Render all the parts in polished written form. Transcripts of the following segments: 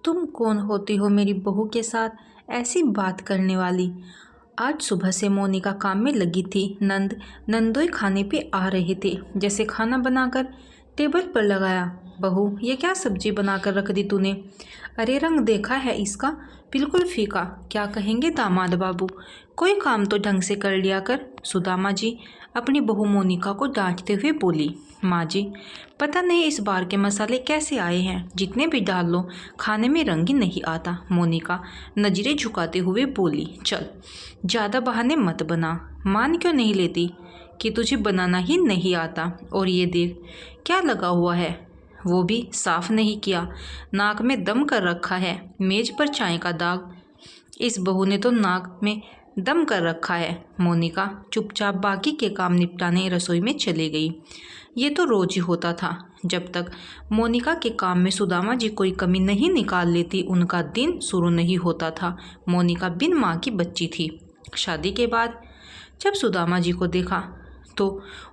तुम कौन होती हो मेरी बहू के साथ ऐसी बात करने वाली। आज सुबह से मोनिका काम में लगी थी। नंदोई खाने पे आ रहे थे। जैसे खाना बनाकर टेबल पर लगाया। बहू, ये क्या सब्जी बनाकर रख दी तूने? अरे रंग देखा है इसका, बिल्कुल फीका। क्या कहेंगे दामाद बाबू? कोई काम तो ढंग से कर लिया कर। सुदामा जी अपनी बहू मोनिका को डांटते हुए बोली। माँ जी, पता नहीं इस बार के मसाले कैसे आए हैं, जितने भी डाल लो खाने में रंग ही नहीं आता। मोनिका नजरें झुकाते हुए बोली। चल ज़्यादा बहाने मत बना। मान क्यों नहीं लेती कि तुझे बनाना ही नहीं आता? और ये देख क्या लगा हुआ है, वो भी साफ नहीं किया। नाक में दम कर रखा है। मेज पर चाय का दाग। इस बहू ने तो नाक में दम कर रखा है। मोनिका चुपचाप बाकी के काम निपटाने रसोई में चली गई। ये तो रोज ही होता था। जब तक मोनिका के काम में सुदामा जी कोई कमी नहीं निकाल लेती, उनका दिन शुरू नहीं होता था। मोनिका बिन माँ की बच्ची थी। शादी के बाद जब सुदामा जी को देखा तो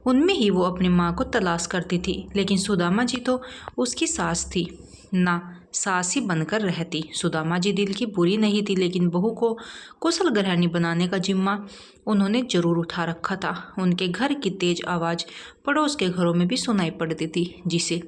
उनमें ही वो अपनी माँ को तलाश करती थी। लेकिन सुदामा जी तो उसकी सास थी, ना सास ही बनकर रहती। सुदामा जी दिल की बुरी नहीं थी, लेकिन बहू को कुशल गृहिणी बनाने का जिम्मा उन्होंने जरूर उठा रखा था। उनके घर की तेज आवाज़ पड़ोस के घरों में भी सुनाई पड़ती थी, जिसे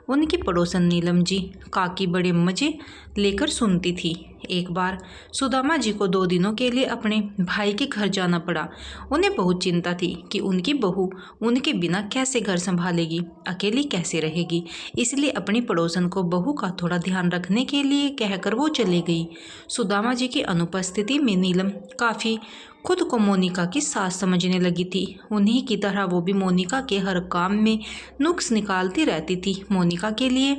उनकी पड़ोसन नीलम जी काकी बड़े मज़े लेकर सुनती थी। एक बार सुदामा जी को 2 दिनों के लिए अपने भाई के घर जाना पड़ा। उन्हें बहुत चिंता थी कि उनकी बहू उनके बिना कैसे घर संभालेगी, अकेली कैसे रहेगी। इसलिए अपनी पड़ोसन को बहू का थोड़ा ध्यान रखने के लिए कहकर वो चली गई। सुदामा जी की अनुपस्थिति में नीलम काफ़ी खुद को मोनिका की सास समझने लगी थी। उन्हीं की तरह वो भी मोनिका के हर काम में नुक्स निकालती रहती थी। मोनिका के लिए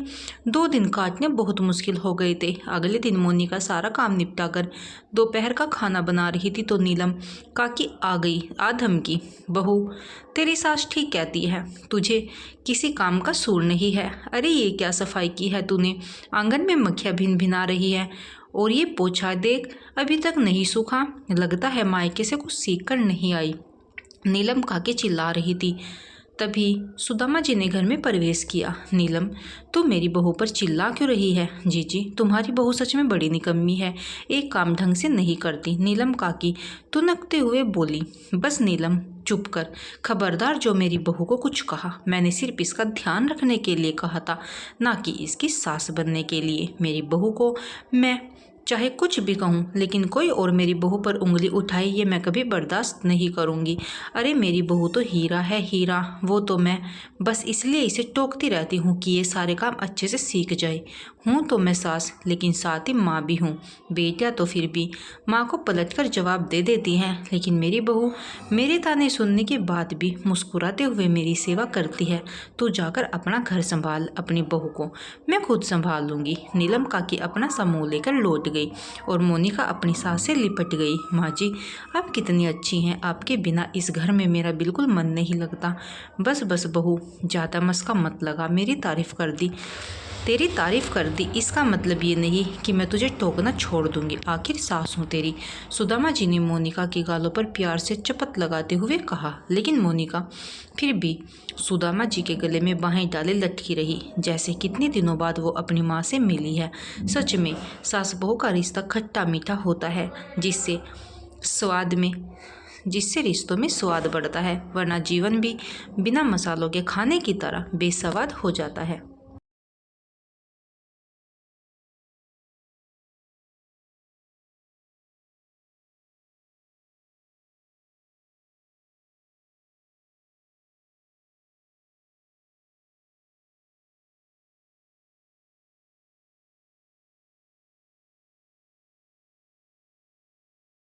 2 दिन काटने बहुत मुश्किल हो गए थे। अगले दिन मोनिका सारा काम निपटाकर दोपहर का खाना बना रही थी तो नीलम काकी आ गई। धमकी, बहू तेरी सास ठीक कहती है, तुझे किसी काम का सूर नहीं है। अरे ये क्या सफाई की है तूने, आंगन में मक्खियाँ भिन भिना रही है। और ये पोछा देख अभी तक नहीं सूखा, लगता है मायके से कुछ सीख कर नहीं आई। नीलम काकी चिल्ला रही थी। तभी सुदामा जी ने घर में प्रवेश किया। नीलम, तू मेरी बहू पर चिल्ला क्यों रही है? जीजी, तुम्हारी बहू सच में बड़ी निकम्मी है, एक काम ढंग से नहीं करती। नीलम काकी तुनकते हुए बोली। बस नीलम चुप कर, खबरदार जो मेरी बहू को कुछ कहा। मैंने सिर्फ इसका ध्यान रखने के लिए कहा था, ना कि इसकी सास बनने के लिए। मेरी बहू को मैं चाहे कुछ भी कहूँ, लेकिन कोई और मेरी बहू पर उंगली उठाए ये मैं कभी बर्दाश्त नहीं करूँगी। अरे मेरी बहू तो हीरा है, हीरा। वो तो मैं बस इसलिए इसे टोकती रहती हूँ कि ये सारे काम अच्छे से सीख जाए। हूँ तो मैं सास, लेकिन साथ ही माँ भी हूँ। बेटियाँ तो फिर भी माँ को पलटकर जवाब दे देती हैं, लेकिन मेरी बहू मेरे ताने सुनने के बाद भी मुस्कुराते हुए मेरी सेवा करती है। तू जाकर अपना घर संभाल, अपनी बहू को मैं खुद संभाल लूँगी। नीलम काकी अपना समूह लेकर लौट गई और मोनिका अपनी सास से लिपट गई। माँ जी, आप कितनी अच्छी हैं, आपके बिना इस घर में मेरा बिल्कुल मन नहीं लगता। बस बस बहू, ज़्यादा मस्का मत लगा। मेरी तारीफ कर दी, तेरी तारीफ कर दी, इसका मतलब ये नहीं कि मैं तुझे टोकना छोड़ दूंगी। आखिर सास हूँ तेरी। सुदामा जी ने मोनिका की गालों पर प्यार से चपत लगाते हुए कहा। लेकिन मोनिका फिर भी सुदामा जी के गले में बाहें डाले लटकी रही, जैसे कितने दिनों बाद वो अपनी माँ से मिली है। सच में सास बहू का रिश्ता खट्टा मीठा होता है, जिससे रिश्तों में स्वाद बढ़ता है, वरना जीवन भी बिना मसालों के खाने की तरह बेस्वाद हो जाता है।